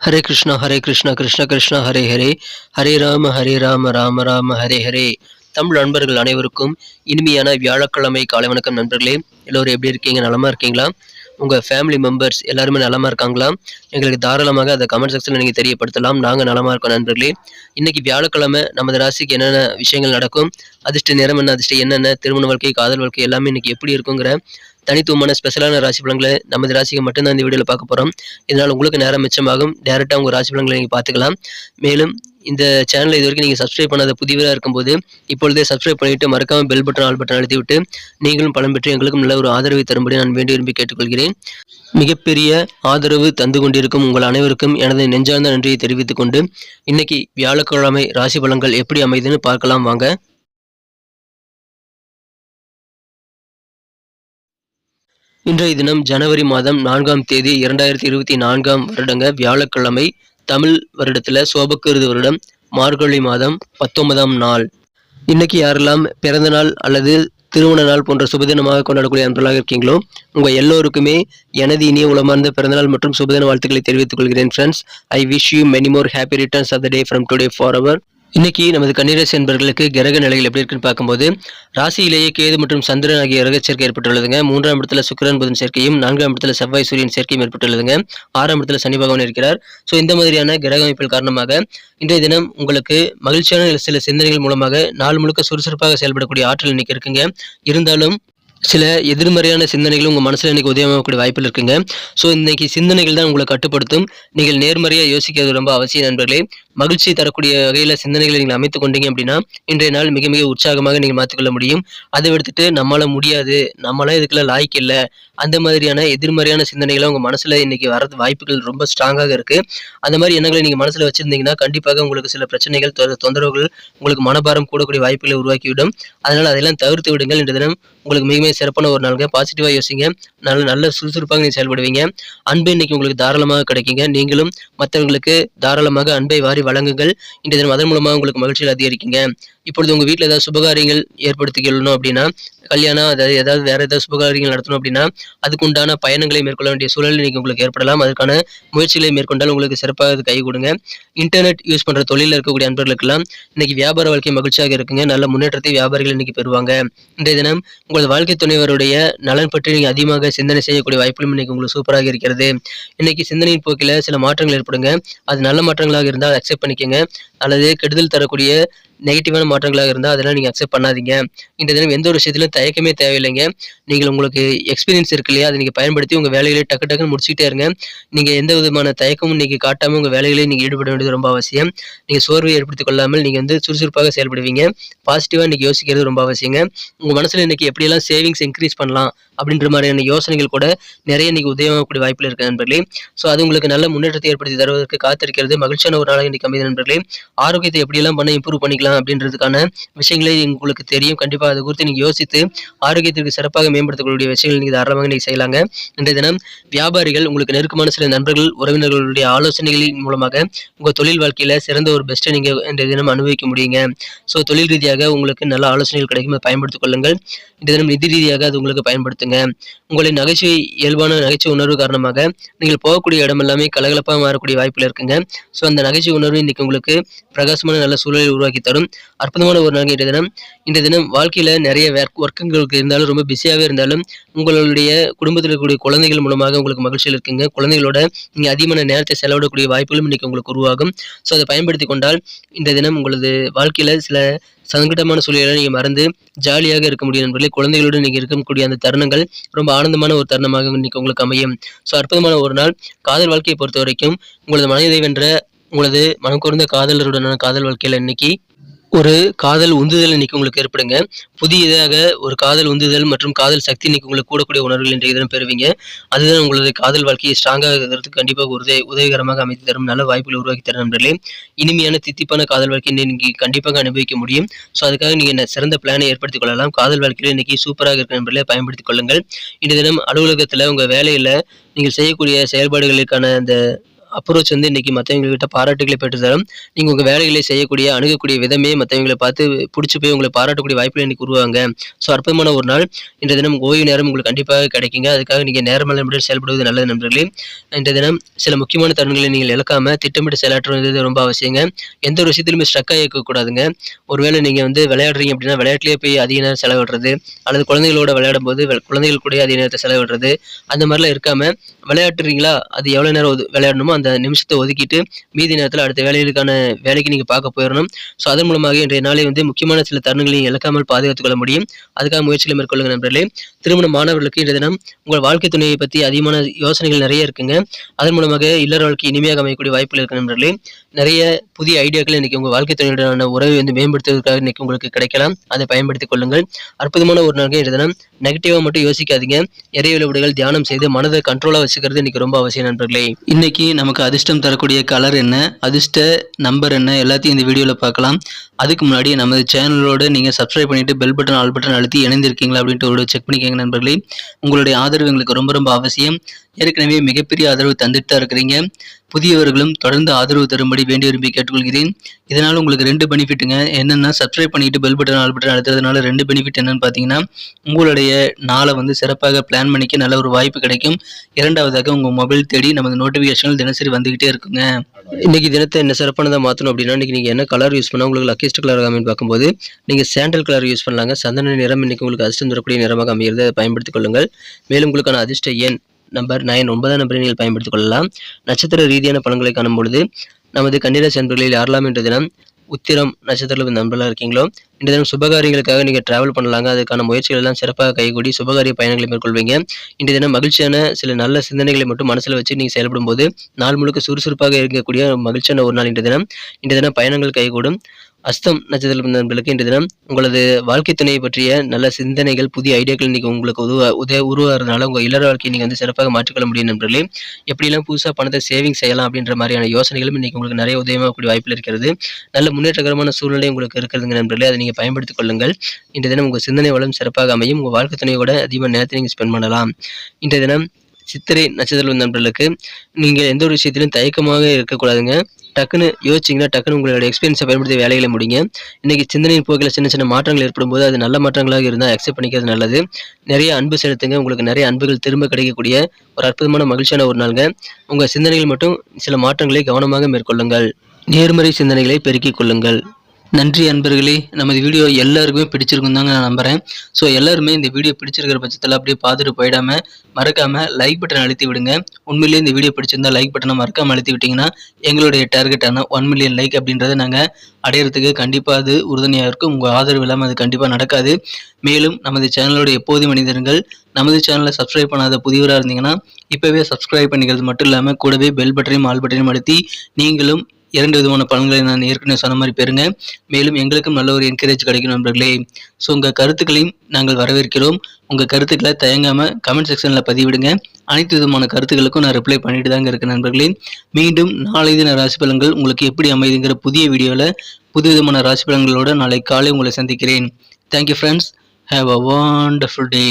ஹரே கிருஷ்ணா கிருஷ்ண கிருஷ்ணா ஹரே ஹரே, ஹரே ராம ராம ராம ஹரே ஹரே. தமிழ் நண்பர்கள் அனைவருக்கும் இனிமையான வியாழக்கிழமை காலை வணக்கம் நண்பர்களே. எல்லோரும் எப்படி இருக்கீங்க? நலமா இருக்கீங்களா? உங்கள் ஃபேமிலி மெம்பர்ஸ் எல்லாருமே நலமா இருக்காங்களா? எங்களுக்கு தாராளமாக அதை கமெண்ட் செக்ஷனில் நீங்கள் தெரியப்படுத்தலாம். நாங்கள் நலமா இருக்கோம் நண்பர்களே. இன்னைக்கு வியாழக்கிழமை நமது ராசிக்கு என்னென்ன விஷயங்கள் நடக்கும், அதிர்ஷ்ட நிறம் என்ன, அதிர்ஷ்ட என்னென்ன, திருமண வாழ்க்கை, காதல் வாழ்க்கை எல்லாமே இன்னைக்கு எப்படி இருக்குங்கிற தனித்துவமான ஸ்பெஷலான ராசி பலன்களை நமது ராசிக்கு மட்டும்தான் இந்த வீடியோவில் பார்க்க போகிறோம். இதனால் உங்களுக்கு நேரம் மிச்சமாகும். டேரெக்டாக உங்கள் ராசி பலன்களை நீங்கள் பார்த்துக்கலாம். மேலும் இந்த சேனலை இது வரைக்கும் நீங்கள் சப்ஸ்கிரைப் பண்ணாத புதியவராக இருக்கும்போது இப்பொழுதே சப்ஸ்கிரைப் பண்ணிவிட்டு மறக்காமல் பெல் பட்டன் ஆல் பட்டன் அழுத்தி விட்டு நீங்களும் பலன் பெற்று எங்களுக்கும் நல்ல ஒரு ஆதரவை தரும்படி நான் வேண்டி விரும்பி கேட்டுக்கொள்கிறேன். மிகப்பெரிய ஆதரவு தந்து கொண்டிருக்கும் உங்கள் அனைவருக்கும் எனது நெஞ்சார்ந்த நன்றியை தெரிவித்துக் கொண்டு இன்னைக்கு வியாழக்கிழமை ராசி பலன்கள் எப்படி அமைதுன்னு பார்க்கலாம் வாங்க. இன்றைய தினம் ஜனவரி மாதம் 4ஆம் தேதி 2024 வருடங்க வியாழக்கிழமை. தமிழ் வருடத்தில் சோபக்கிருது வருடம் மார்கழி மாதம் 19ஆம் நாள். இன்னைக்கு யாரெல்லாம் பிறந்த நாள் அல்லது திருமண நாள் போன்ற சுபதினமாக கொண்டாடக்கூடிய நண்பர்களாக இருக்கீங்களோ உங்கள் எல்லோருக்குமே எனது இனிய உளமார்ந்த பிறந்தநாள் மற்றும் சுபதின வாழ்த்துக்களை தெரிவித்துக் கொள்கிறேன் friends. I wish you many more happy returns of the day from today forever. இன்னைக்கு நமது கன்னிராசி என்பவர்களுக்கு கிரக நிலைகள் எப்படி இருக்குன்னு பார்க்கும்போது ராசியிலேயே கேது மற்றும் சந்திரன் ஆகிய கிரக சேர்க்கை ஏற்பட்டுள்ளதுங்க. 3ஆம் இடத்துல சுக்கிரன் புதன் சேர்க்கையும் 4ஆம் இடத்துல செவ்வாய் சூரியன் சேர்க்கையும் ஏற்பட்டுள்ளதுங்க. 6ஆம் இடத்துல சனி பகவான் இருக்கிறார். ஸோ இந்த மாதிரியான கிரக அமைப்பில் காரணமாக இன்றைய தினம் உங்களுக்கு மகிழ்ச்சியான சில சிந்தனைகள் மூலமாக நாள் முழுக்க சுறுசுறுப்பாக செயல்படக்கூடிய ஆற்றல் இன்னைக்கு இருக்குங்க. இருந்தாலும் சில எதிர்மறையான சிந்தனைகள் உங்கள் மனசில் இன்றைக்கி உதயமாகக்கூடிய வாய்ப்பில் இருக்குங்க. ஸோ இன்றைக்கி சிந்தனைகள் தான் உங்களை கட்டுப்படுத்தும். நீங்கள் நேர்மறையாக யோசிக்கிறது ரொம்ப அவசியம் நண்பர்களே. மகிழ்ச்சி தரக்கூடிய வகையில் சிந்தனைகளை நீங்கள் அமைத்து கொண்டீங்க அப்படின்னா இன்றைய நாள் மிக மிக உற்சாகமாக நீங்கள் மாற்றிக்கொள்ள முடியும். அதை எடுத்துட்டு நம்மளால் முடியாது, நம்மளாம் இதுக்குள்ள லாய்க்கு இல்லை, அந்த மாதிரியான எதிர்மறையான சிந்தனைகளை உங்கள் மனசில் இன்றைக்கி வரது வாய்ப்புகள் ரொம்ப ஸ்ட்ராங்காக இருக்குது. அந்த மாதிரி எண்ணங்களை நீங்கள் மனசில் வச்சுருந்தீங்கன்னா கண்டிப்பாக உங்களுக்கு சில பிரச்சனைகள், தொந்தரவுகள், உங்களுக்கு மனபாரம் கூடக்கூடிய வாய்ப்புகளை உருவாக்கிவிடும். அதனால் அதெல்லாம் தவிர்த்து விடுங்கள். இன்றைய தினம் உங்களுக்கு மிக சிறப்பான ஒரு நாளுங்க. பாசிட்டிவாக யோசிங்க. நல்ல சுறுசுறுப்பாக நீங்கள் செயல்படுவீங்க. அன்பு இன்னைக்கு உங்களுக்கு தாராளமாக கிடைக்குங்க. நீங்களும் மற்றவர்களுக்கு தாராளமாக அன்பை வாரி வழங்குங்கள். இன்றைய தினம் அதன் மூலமாக உங்களுக்கு மகிழ்ச்சியில் அதிகரிக்குங்க. இப்பொழுது உங்கள் வீட்டில் ஏதாவது சுபகாரியங்கள் ஏற்படுத்திக்கணும் அப்படின்னா, கல்யாணம், அதாவது ஏதாவது வேறு ஏதாவது சுபகாரியங்கள் நடத்தணும் அப்படின்னா அதுக்கு உண்டான பயணங்களை மேற்கொள்ள வேண்டிய சூழல் இன்னைக்கு உங்களுக்கு ஏற்படலாம். அதுக்கான முயற்சிகளை மேற்கொண்டால் உங்களுக்கு சிறப்பாக அது கை கொடுங்க. இன்டர்நெட் யூஸ் பண்ணுற தொழிலில் இருக்கக்கூடிய நண்பர்களுக்கெல்லாம் இன்னைக்கு வியாபார வாழ்க்கை மகிழ்ச்சியாக இருக்குங்க. நல்ல முன்னேற்றத்தை வியாபாரிகள் இன்னைக்கு பெறுவாங்க. இன்றைய தினம் உங்களது வாழ்க்கை துணைவருடைய நலன் பற்றி நீங்கள் அதிகமாக சிந்தனை செய்யக்கூடிய வாய்ப்புகளும் இன்னைக்கு உங்களுக்கு சூப்பராக இருக்கிறது. இன்னைக்கு சிந்தனையின் போக்கில் சில மாற்றங்கள் ஏற்படுங்க. அது நல்ல மாற்றங்களாக இருந்தால் அக்செப்ட் பண்ணிக்கோங்க. அல்லது கெடுதல் தரக்கூடிய நெகட்டிவான மாற்றங்களாக இருந்தால் அதெல்லாம் நீங்கள் அக்செப்ட் பண்ணாதீங்க. இன்றைய தினம் எந்த ஒரு விஷயத்திலும் தயக்கமே தேவையில்லைங்க. நீங்கள் உங்களுக்கு எக்ஸ்பீரியன்ஸ் இருக்கு இல்லையா, அதை நீங்கள் பயன்படுத்தி உங்கள் வேலைகளை டக்குன்னு முடிச்சுக்கிட்டே இருங்க. நீங்கள் எந்த விதமான தயக்கமும் இன்னைக்கு காட்டாமல் உங்கள் வேலைகளை நீங்கள் ஈடுபட வேண்டியது ரொம்ப அவசியம். நீங்கள் சோர்வை ஏற்படுத்திக் கொள்ளாமல் நீங்கள் சுறுசுறுப்பாக செயல்படுவீங்க. பாசிட்டிவாக இன்னைக்கு யோசிக்கிறது ரொம்ப அவசியங்க. உங்கள் மனசில் இன்னைக்கு எப்படியெல்லாம் சேவிங்ஸ் இன்க்ரீஸ் பண்ணலாம் அப்படின்ற மாதிரியான யோசனைகள் கூட நிறைய இன்னைக்கு உதயமாகக்கூடிய வாய்ப்பில் இருக்கு நண்பர்களே. ஸோ அது உங்களுக்கு நல்ல முன்னேற்றத்தை ஏற்படுத்தி தருவதற்கு காத்திருக்கிறது. மகிழ்ச்சியான ஒரு நாளாக இன்னைக்கு அமைதி நண்பர்களே. ஆரோக்கியத்தை எப்படியெல்லாம் பண்ண இம்ப்ரூவ் பண்ணிக்கலாம் அப்படின்றதுக்கான விஷயங்களே உங்களுக்கு தெரியும். கண்டிப்பாக அதை குறித்து நீங்கள் யோசித்து ஆரோக்கியத்திற்கு சிறப்பாக மேம்படுத்தக்கூடிய விஷயங்கள் நீங்கள் தாராளமாக நீங்கள் செய்யலாங்க. இன்றைய தினம் வியாபாரிகள் உங்களுக்கு நெருக்கமான சில நண்பர்கள், உறவினர்களுடைய ஆலோசனைகளின் மூலமாக உங்கள் தொழில் வாழ்க்கையில் சிறந்த ஒரு பெஸ்ட்டை நீங்கள் இன்றைய தினம் அனுபவிக்க முடியுங்க. ஸோ தொழில் ரீதியாக உங்களுக்கு நல்ல ஆலோசனைகள் கிடைக்கும், அதை பயன்படுத்திக் கொள்ளுங்கள். இன்றைய தினம் நிதி ரீதியாக அது உங்களுக்கு பயன்படுத்துங்க. உங்களின் நகைச்சுவை, இயல்பான நகைச்சுவை உணர்வு காரணமாக நீங்கள் போகக்கூடிய இடம் எல்லாமே கலகலப்பாக மாறக்கூடிய வாய்ப்பில் இருக்குங்க. ஸோ அந்த நகைச்சுவை உணர்வு இன்னைக்கு உங்களுக்கு பிரகாசமான நல்ல சூழலை உருவாக்கி தரும். அற்புதமான ஒரு நாள் இன்றைய தினம் வாழ்க்கையில் நிறைய ஒர்க்குங்களுக்கு இருந்தாலும், ரொம்ப பிஸியாகவே இருந்தாலும் உங்களுடைய குடும்பத்தில் இருக்கக்கூடிய குழந்தைகள் மூலமாக உங்களுக்கு மகிழ்ச்சியில் இருக்குங்க. குழந்தைகளோட நீங்கள் அதிகமான நேரத்தை செலவிடக்கூடிய வாய்ப்புகளும் இன்னைக்கு உங்களுக்கு உருவாகும். ஸோ அதை பயன்படுத்தி கொண்டால் இன்றைய தினம் உங்களது வாழ்க்கையில் சில சங்கடமான சூழ்நிலை நீங்கள் மறந்து ஜாலியாக இருக்க முடியும் நண்பர்களே. குழந்தைகளோடு நீங்கள் இருக்கக்கூடிய அந்த தருணங்கள் ரொம்ப ஆனந்தமான ஒரு தருணமாக இன்னைக்கு உங்களுக்கு அமையும். ஸோ அற்புதமான ஒரு நாள். காதல் வாழ்க்கையை பொறுத்த வரைக்கும் உங்களது மனதை வென்ற உங்களது மனம் கூர்ந்த காதலருடனான காதல் வாழ்க்கையில் இன்னைக்கு ஒரு காதல் உந்துதல் இன்னைக்கு உங்களுக்கு ஏற்படுங்க. புதியதாக ஒரு காதல் உந்துதல் மற்றும் காதல் சக்தி இன்னைக்கு உங்களுக்கு கூடக்கூடிய உணர்வுகள் இன்றைய தினம் பெறுவீங்க. அதுதான் உங்களது காதல் வாழ்க்கையை ஸ்ட்ராங்காக இருக்கிறதுக்கு கண்டிப்பாக உதவிகரமாக அமைத்து தரும், நல்ல வாய்ப்புகளை உருவாக்கி தரும் நண்பர்களே. இனிமையான தித்திப்பான காதல் வாழ்க்கை இன்னைக்கு கண்டிப்பாக அனுபவிக்க முடியும். ஸோ அதுக்காக நீங்கள் சிறந்த பிளானை ஏற்படுத்திக் கொள்ளலாம். காதல் வாழ்க்கையில் இன்னைக்கு சூப்பராக இருக்கிற நண்பர்களே, பயன்படுத்திக் கொள்ளுங்கள். இன்றைய தினம் அலுவலகத்தில் உங்கள் வேலையில் நீங்கள் செய்யக்கூடிய செயல்பாடுகளுக்கான அந்த அப்ரோச் வந்து இன்னைக்கு மத்தவங்ககிட்ட பாராட்டுகளை பெற்றுத்தரும். நீங்க உங்க வேலைகளை செய்யக்கூடிய, அணுகக்கூடிய விதமே மத்தவங்கள பார்த்து புடிச்சு போய் உங்கள பாராட்டக்கூடிய வாய்ப்புகள் இன்னைக்கு உருவாகுங்க. அற்புதமான ஒரு நாள். இன்றைய தினம் ஓய்வு நேரம் உங்களுக்கு கண்டிப்பாக கிடைக்குங்க. அதுக்காக நீங்க நேரமில்லாமல் செயல்படுவது நல்லது நண்பர்களே. இன்றைய தினம் சில முக்கியமான தருணங்களை நீங்கள் இழக்காம திட்டமிட்டு செயலாற்றுவது ரொம்ப அவசியங்க. எந்த ஒரு விஷயத்திலுமே ஸ்ட்ரக் ஆகி இருக்கக்கூடாதுங்க. ஒருவேளை நீங்க வந்து விளையாடுறீங்க அப்படின்னா, விளையாட்டுலயே போய் அதிக நேரம் செலவிடுறது, அல்லது குழந்தைகளோட விளையாடும்போது குழந்தைகள் கூடயே அதிக நேரத்த செலவிடுறது, அந்த மாரிலாம் இருக்காம, விளையாடுறீங்களா? அது எவ்வளோ நேரம் விளையாடணுமோ அந்த நிமிஷத்த ஒதுக்கிட்டு, மீதி நேரத்தில அடுத்த வேலைக்கு நீங்க பார்க்க போயிறணும். அதன் மூலமாக இன்றைய நாளை வந்து முக்கியமான சில தருணங்களை நீங்க இழக்காமல் பாதுகாத்துக் கொள்ள முடியும். அதுக்காக முயற்சிகளை மேற்கொள்ளுங்க நண்பர்களே. திருமண மாணவர்களுக்கு இன்றைய தினம் உங்கள் வாழ்க்கை துணையை பத்தி அதிகமான யோசனைகள் நெறைய இருக்குங்க. அதன் மூலமாக இல்லற வாழ்க்கை இனிமையாக அமையக்கூடிய வாய்ப்புகள் இருக்கு நண்பர்களே. நெறைய புதிய ஐடியாக்கள் இன்னைக்கு உங்க வாழ்க்கை துணையுடனான உறவை வந்து மேம்படுத்துவதற்காக இன்னைக்கு உங்களுக்கு கிடைக்கலாம். அதை பயன்படுத்திக் கொள்ளுங்கள். அற்புதமான ஒரு நாள்ங்க இன்றைய தினம். நெகட்டிவா மட்டும் யோசிக்காதீங்க. இறை வழிபாடுகள், தியானம் செய்து மனதை கண்ட்ரோலா வச்சுக்கிறது இன்னைக்கு ரொம்ப அவசியம் நண்பர்களே. இன்னைக்கு நமக்கு அதிர்ஷ்டம் தரக்கூடிய கலர் என்ன, அதிர்ஷ்ட நம்பர் என்ன, எல்லாத்தையும் இந்த வீடியோல பார்க்கலாம். அதுக்கு முன்னாடி நமது சேனலோட நீங்க சப்ஸ்கிரைப் பண்ணிட்டு பெல் பட்டன், ஆல் பட்டன் அழுத்தி இணைந்திருக்கீங்களா அப்படின்ட்டு ஒரு செக் பண்ணிக்கங்க நண்பர்களே. உங்களுடைய ஆதரவு எங்களுக்கு ரொம்ப ரொம்ப அவசியம். ஏற்கனவே மிகப்பெரிய ஆதரவு தந்துட்டு தான் இருக்கிறீங்க. புதியவர்களும் தொடர்ந்து ஆதரவு தரும்படி வேண்டி விரும்பி கேட்டுக்கொள்கிறேன். இதனால உங்களுக்கு 2 பெனிஃபிட்டுங்க. என்னன்னா, சப்ஸ்கிரைப் பண்ணிட்டு பெல் பட்டன், ஆல் பட்டன் அழுத்துறதுனால 2 பெனிஃபிட் என்னன்னு பார்த்தீங்கன்னா, உங்களுடைய நாளை வந்து சிறப்பாக பிளான் பண்ணிக்க நல்ல ஒரு வாய்ப்பு கிடைக்கும். இரண்டாவதாக உங்க மொபைல் தேடி நமது நோட்டிஃபிகேஷன்கள் தினசரி வந்துகிட்டே இருக்குங்க. இன்னைக்கு தினத்தை என்ன சிறப்பானதா மாற்றணும் அப்படின்னா, இன்னைக்கு நீங்க என்ன கலர் யூஸ் பண்ணா உங்களுக்கு லக்கியஸ்ட் கலர் அமைன்னு பார்க்கும்போது, நீங்க சாண்டல் கலர் யூஸ் பண்ணலாங்க. சந்தன நிறம் இன்னைக்கு உங்களுக்கு அதிர்ஷ்டம் தரக்கூடிய நிறமாக அமைகிறது. அதை பயன்படுத்திக் கொள்ளுங்கள். மேலும் உங்களுக்கான அதிர்ஷ்ட எண் நம்பர் 9, 9ஆம் நம்பரை நீங்கள் பயன்படுத்திக் கொள்ளலாம். நட்சத்திர ரீதியான பலன்களை காணும் பொழுது, நமது கன்னிராசி அன்பர்களில் யாரெல்லாம் இன்றைய தினம் உத்திரம் நட்சத்திரத்தில் நண்பர்களாக இருக்கீங்களோ, இன்றைய தினம் சுபகாரியங்களுக்காக நீங்கள் டிராவல் பண்ணலாங்க. அதுக்கான முயற்சிகள் எல்லாம் சிறப்பாக கைகூடி சுபகாரிய பயணங்களை மேற்கொள்வீங்க. இன்றைய தினம் மகிழ்ச்சியான சில நல்ல சிந்தனைகளை மட்டும் மனசில் வச்சு நீங்கள் செயல்படும் போது, நாள் முழுக்க சுறுசுறுப்பாக இருக்கக்கூடிய மகிழ்ச்சியான ஒரு நாள் இன்றைய தினம் பயணங்கள் கைகூடும். அஸ்தம் நட்சத்திர நண்பர்களுக்கு இன்றைய தினம் உங்களது வாழ்க்கை துணையை பற்றிய நல்ல சிந்தனைகள், புதிய ஐடியாக்கள் இன்னைக்கு உங்களுக்கு உருவாகிறதுனால உங்க இல்லற வாழ்க்கையை நீங்க வந்து சிறப்பாக மாற்றிக்கொள்ள முடியும் நண்பர்களே. எப்படிலாம் புதுசா பணத்தை சேவிங் செய்யலாம் அப்படின்ற மாதிரியான யோசனைகளும் இன்னைக்கு உங்களுக்கு நிறைய உதயமாகக்கூடிய வாய்ப்புகள் இருக்கிறது. நல்ல முன்னேற்றகரமான சூழ்நிலை உங்களுக்கு இருக்கிறதுங்க நண்பர்களே. அதை நீங்க பயன்படுத்திக் கொள்ளுங்கள். இன்றைய தினம் உங்க சிந்தனை வளம் சிறப்பாக அமையும். உங்க வாழ்க்கை துணையோட அதிகமாக நேரத்தை நீங்க ஸ்பெண்ட் பண்ணலாம். இன்றைய தினம் சித்திரை நட்சத்திர நண்பர்களுக்கு நீங்கள் எந்த ஒரு விஷயத்திலும் தயக்கமாக இருக்கக்கூடாதுங்க. டக்குன்னு யோசிச்சிங்கன்னா டக்குன்னு உங்களோட எக்ஸ்பீரியன்ஸை பயன்படுத்தி வேலைகளை முடிங்க. இன்னைக்கு சிந்தனையின் போக்கில் சின்ன சின்ன மாற்றங்கள் ஏற்படும் போது அது நல்ல மாற்றங்களாக இருந்தால் அக்செப்ட் பண்ணிக்கிறது நல்லது. நிறைய அன்பு செலுத்துங்க. உங்களுக்கு நிறைய அன்புகள் திரும்ப கிடைக்கக்கூடிய ஒரு அற்புதமான மகிழ்ச்சியான ஒரு நாளுங்க. உங்க சிந்தனைகள் மட்டும் சில மாற்றங்களை கவனமாக மேற்கொள்ளுங்கள். நேர்மறை சிந்தனைகளை பெருக்கிக் கொள்ளுங்கள். நன்றி அன்பர்களே. நமது வீடியோ எல்லாருக்குமே பிடிச்சிருக்கும் தாங்க நான் நம்புறேன். எல்லாருமே இந்த வீடியோ பிடிச்சிருக்கிற பட்சத்தில் அப்படியே பார்த்துட்டு போயிடாம மறக்காம லைக் பட்டன் அழுத்தி விடுங்க. உண்மையிலேயே இந்த வீடியோ பிடிச்சிருந்தா லைக் பட்டனை மறக்காம அழுத்தி விட்டீங்கன்னா எங்களுடைய டார்கெட்டான 1 மில்லியன் லைக் அப்படின்றத நாங்கள் அடையிறதுக்கு கண்டிப்பாக அது உறுதுணையாக இருக்கும். உங்கள் ஆதரவு இல்லாமல் அது கண்டிப்பாக நடக்காது. மேலும் நமது சேனலோட எப்போதும் மனிதர்கள் நமது சேனலை சப்ஸ்கிரைப் பண்ணாத புதியவராக இருந்தீங்கன்னா இப்போவே சப்ஸ்கிரைப் பண்ணிக்கிறது மட்டும் இல்லாமல் கூடவே பெல் பட்டனையும் ஆல் பட்டனையும் அழுத்தி நீங்களும் 2 விதமான பலன்களை நான் ஏற்கனவே சொன்ன மாதிரி பெறுங்க. மேலும் எங்களுக்கும் நல்ல ஒரு என்கரேஜ் கிடைக்கும் நண்பர்களே. உங்கள் கருத்துக்களையும் நாங்கள் வரவேற்கிறோம். உங்கள் கருத்துக்களை தயங்காம கமெண்ட் செக்ஷனில் பதிவிடுங்க. அனைத்து விதமான கருத்துக்களுக்கும் நான் ரிப்ளை பண்ணிட்டு தாங்க இருக்கேன் நண்பர்களே. மீண்டும் நாளை தின ராசி பலன்கள் உங்களுக்கு எப்படி அமைதுங்கிற புதிய வீடியோவில் புது விதமான ராசி பலன்களோட நாளை காலை உங்களை சந்திக்கிறேன். Thank you friends. Have a wonderful day.